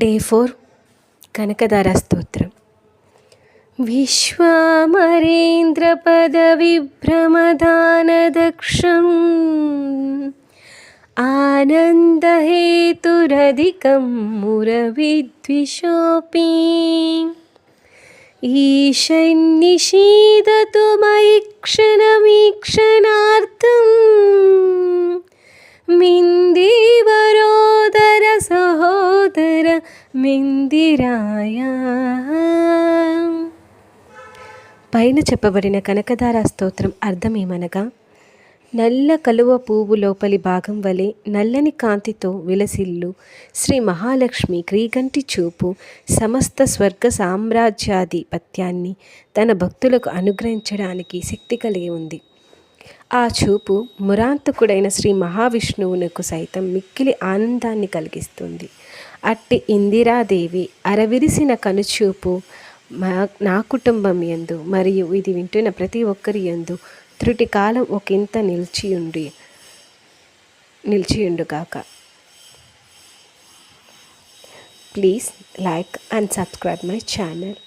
Day 4 Kanakadhara స్తోత్రం. విశ్వామరేంద్రపదవిభ్రమదానదక్షం ఆనందహేతురధికం మురవిద్విషోऽపి ఈశన్నిషీదతు మయి క్షణమీక్షణార్థం మిందీవరోదర సహోదర మిందిరాయ. పైన చెప్పబడిన కనకదార స్తోత్రం అర్థమేమనగా, నల్ల కలువ పువ్వు లోపలి భాగం వలె నల్లని కాంతితో విలసిల్లు శ్రీ మహాలక్ష్మి క్రీగంటి చూపు సమస్త స్వర్గ సామ్రాజ్యాధిపత్యాన్ని తన భక్తులకు అనుగ్రహించడానికి శక్తి కలిగి ఉంది. ఆ చూపు మురాంతకుడైన శ్రీ మహావిష్ణువునకు సైతం మిక్కిలి ఆనందాన్ని కలిగిస్తుంది. అట్టి ఇందిరాదేవి అరవిరిసిన కనుచూపు నా కుటుంబం యందు మరియు ఇది వింటున్న ప్రతి ఒక్కరి యందు త్రుటి కాలం ఒకంత నిలిచియుండుగాక. Please like and subscribe my channel.